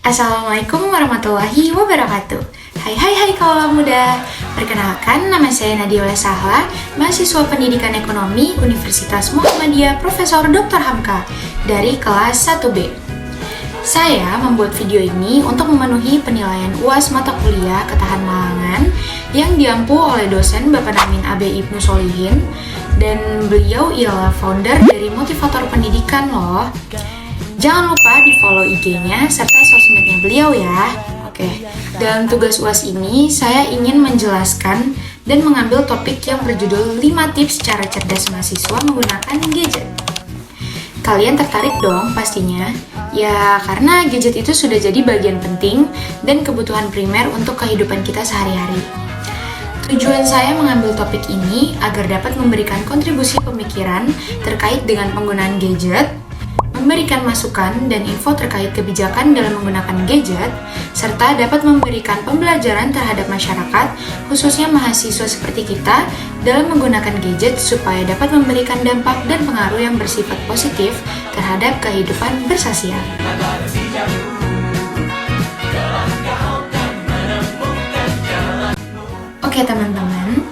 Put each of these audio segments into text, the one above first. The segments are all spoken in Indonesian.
Assalamualaikum warahmatullahi wabarakatuh. Hai kaula muda. Perkenalkan, nama saya Nadia Sahla, mahasiswa Pendidikan Ekonomi Universitas Muhammadiyah Profesor Dr. Hamka dari kelas 1B. Saya membuat video ini untuk memenuhi penilaian UAS mata kuliah Ketahan Malangan yang diampu oleh dosen Bapak Namin A.B. Ibnu Solihin, dan beliau ialah founder dari Motivator Pendidikan loh. Jangan lupa di follow IG-nya serta sosmednya beliau ya. Oke, dalam tugas UAS ini saya ingin menjelaskan dan mengambil topik yang berjudul 5 tips cara cerdas mahasiswa menggunakan gadget. Kalian tertarik dong pastinya? Ya, karena gadget itu sudah jadi bagian penting dan kebutuhan primer untuk kehidupan kita sehari-hari. Tujuan saya mengambil topik ini agar dapat memberikan kontribusi pemikiran terkait dengan penggunaan gadget, memberikan masukan dan info terkait kebijakan dalam menggunakan gadget, serta dapat memberikan pembelajaran terhadap masyarakat, khususnya mahasiswa seperti kita, dalam menggunakan gadget supaya dapat memberikan dampak dan pengaruh yang bersifat positif terhadap kehidupan bersosial. Oke teman-teman,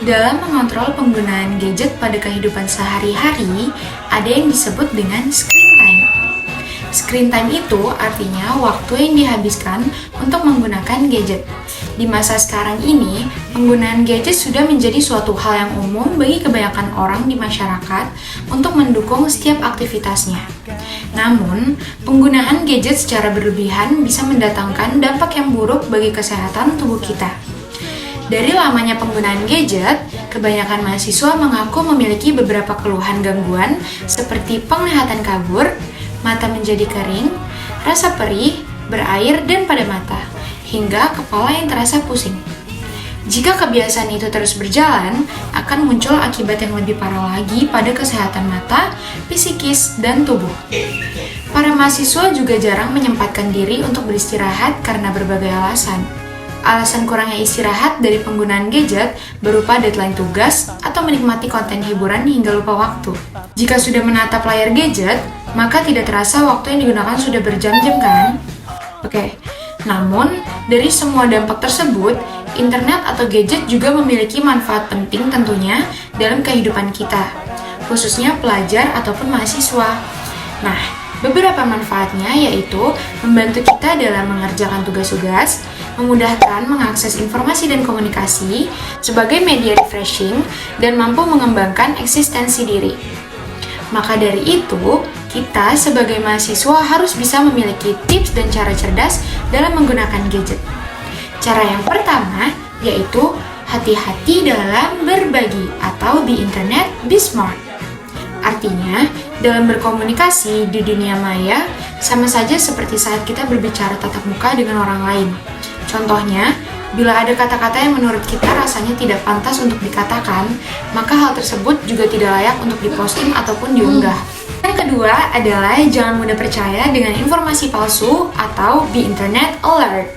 dalam mengontrol penggunaan gadget pada kehidupan sehari-hari, ada yang disebut dengan screen time. Screen time itu artinya waktu yang dihabiskan untuk menggunakan gadget. Di masa sekarang ini, penggunaan gadget sudah menjadi suatu hal yang umum bagi kebanyakan orang di masyarakat untuk mendukung setiap aktivitasnya. Namun, penggunaan gadget secara berlebihan bisa mendatangkan dampak yang buruk bagi kesehatan tubuh kita. Dari lamanya penggunaan gadget, kebanyakan mahasiswa mengaku memiliki beberapa keluhan gangguan seperti penglihatan kabur, mata menjadi kering, rasa perih, berair dan pada mata, hingga kepala yang terasa pusing. Jika kebiasaan itu terus berjalan, akan muncul akibat yang lebih parah lagi pada kesehatan mata, psikis, dan tubuh. Para mahasiswa juga jarang menyempatkan diri untuk beristirahat karena berbagai alasan. Alasan kurangnya istirahat dari penggunaan gadget berupa deadline tugas atau menikmati konten hiburan hingga lupa waktu. Jika sudah menatap layar gadget, maka tidak terasa waktu yang digunakan sudah berjam-jam kan? Oke, namun dari semua dampak tersebut, internet atau gadget juga memiliki manfaat penting tentunya dalam kehidupan kita, khususnya pelajar ataupun mahasiswa. Nah, beberapa manfaatnya yaitu membantu kita dalam mengerjakan tugas-tugas, memudahkan mengakses informasi dan komunikasi sebagai media refreshing, dan mampu mengembangkan eksistensi diri. Maka dari itu, kita sebagai mahasiswa harus bisa memiliki tips dan cara cerdas dalam menggunakan gadget. Cara yang pertama yaitu hati-hati dalam berbagi atau be internet, be smart. Artinya, dalam berkomunikasi di dunia maya, sama saja seperti saat kita berbicara tatap muka dengan orang lain. Contohnya, bila ada kata-kata yang menurut kita rasanya tidak pantas untuk dikatakan, maka hal tersebut juga tidak layak untuk diposting ataupun diunggah. Yang kedua adalah jangan mudah percaya dengan informasi palsu atau be internet alert.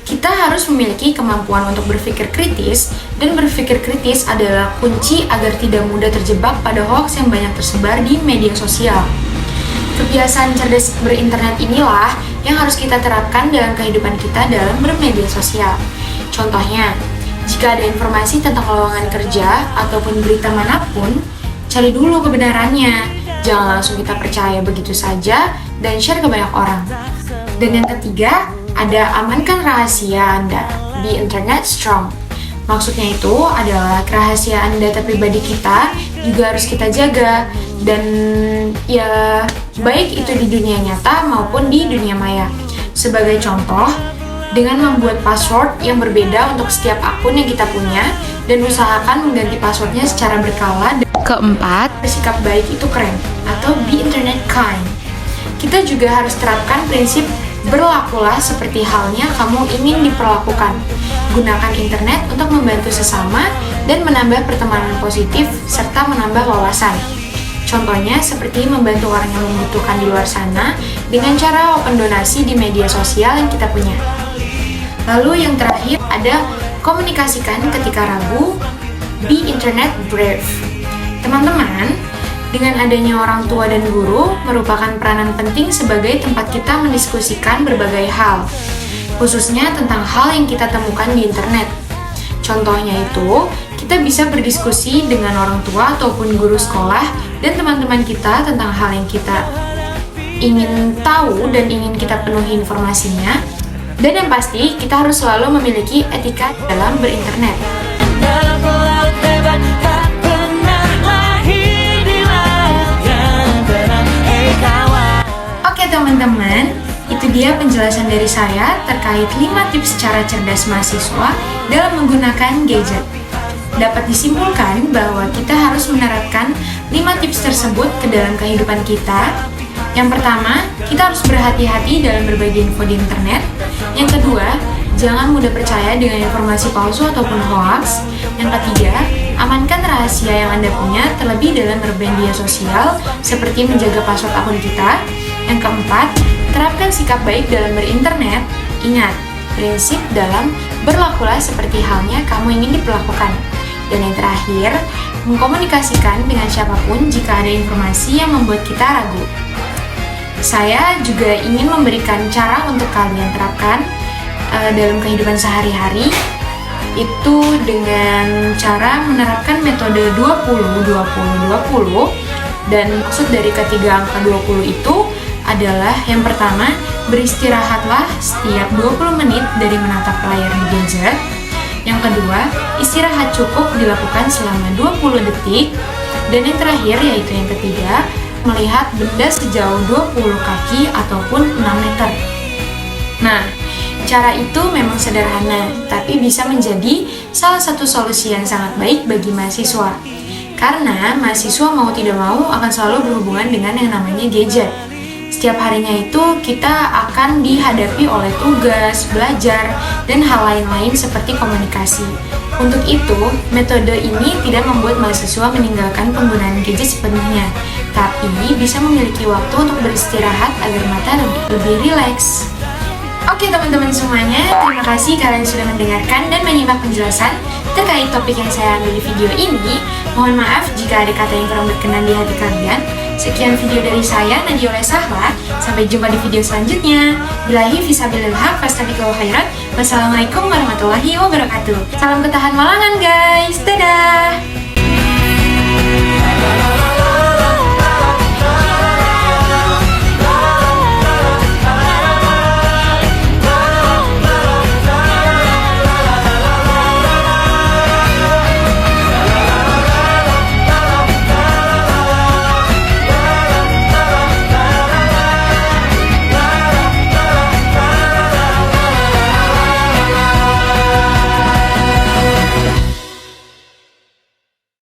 Kita harus memiliki kemampuan untuk berpikir kritis, dan berpikir kritis adalah kunci agar tidak mudah terjebak pada hoax yang banyak tersebar di media sosial. Kebiasaan cerdas berinternet inilah yang harus kita terapkan dalam kehidupan kita dalam bermedia sosial. Contohnya, jika ada informasi tentang lowongan kerja ataupun berita manapun, cari dulu kebenarannya. Jangan langsung kita percaya begitu saja dan share ke banyak orang. Dan yang ketiga, ada amankan rahasia Anda, be internet strong. Maksudnya itu adalah kerahasiaan data pribadi kita juga harus kita jaga, dan ya baik itu di dunia nyata maupun di dunia maya. Sebagai contoh, dengan membuat password yang berbeda untuk setiap akun yang kita punya dan usahakan mengganti passwordnya secara berkala. Keempat, bersikap baik itu keren atau be internet kind. Kita juga harus terapkan prinsip berlakulah seperti halnya kamu ingin diperlakukan. Gunakan internet untuk membantu sesama dan menambah pertemanan positif serta menambah wawasan. Contohnya seperti membantu orang yang membutuhkan di luar sana dengan cara open donasi di media sosial yang kita punya. Lalu yang terakhir ada komunikasikan ketika ragu, be internet brave. Teman-teman, Dengan adanya orang tua dan guru merupakan peranan penting sebagai tempat kita mendiskusikan berbagai hal, khususnya tentang hal yang kita temukan di internet. Contohnya itu, kita bisa berdiskusi dengan orang tua ataupun guru sekolah dan teman-teman kita tentang hal yang kita ingin tahu dan ingin kita penuhi informasinya. Dan yang pasti, kita harus selalu memiliki etika dalam berinternet. Oke teman-teman, itu dia penjelasan dari saya terkait 5 tips cara cerdas mahasiswa dalam menggunakan gadget. Dapat disimpulkan bahwa kita harus menerapkan 5 tips tersebut ke dalam kehidupan kita. Yang pertama, kita harus berhati-hati dalam berbagi info di internet. Yang kedua, jangan mudah percaya dengan informasi palsu ataupun hoax. Yang ketiga, amankan rahasia yang Anda punya terlebih dalam bermedia sosial seperti menjaga password akun kita. Yang keempat, terapkan sikap baik dalam berinternet. Ingat, prinsip dalam berlakulah seperti halnya kamu ingin diperlakukan. Dan yang terakhir, mengkomunikasikan dengan siapapun jika ada informasi yang membuat kita ragu. Saya juga ingin memberikan cara untuk kalian terapkan dalam kehidupan sehari-hari, itu dengan cara menerapkan metode 20-20-20. Dan maksud dari ketiga angka 20 itu adalah yang pertama, beristirahatlah setiap 20 menit dari menatap layar di gadget. Yang kedua, istirahat cukup dilakukan selama 20 detik. Dan yang terakhir, yaitu yang ketiga, melihat benda sejauh 20 kaki ataupun 6 meter. Nah, cara itu memang sederhana, tapi bisa menjadi salah satu solusi yang sangat baik bagi mahasiswa. Karena mahasiswa mau tidak mau akan selalu berhubungan dengan yang namanya gadget. Setiap harinya itu kita akan dihadapi oleh tugas, belajar, dan hal lain-lain seperti komunikasi. Untuk itu, metode ini tidak membuat mahasiswa meninggalkan penggunaan gadget sepenuhnya, tapi bisa memiliki waktu untuk beristirahat agar mata lebih rileks. Oke teman-teman semuanya, terima kasih kalian sudah mendengarkan dan menyimak penjelasan terkait topik yang saya ambil di video ini. Mohon maaf jika ada kata yang kurang berkenan di hati kalian. Sekian video dari saya, Nadia Sahla. Sampai jumpa di video selanjutnya. Billahi fisabilil haq, fastabiqul khairat. Wassalamualaikum warahmatullahi wabarakatuh. Salam ketahan Malangan guys, dadah!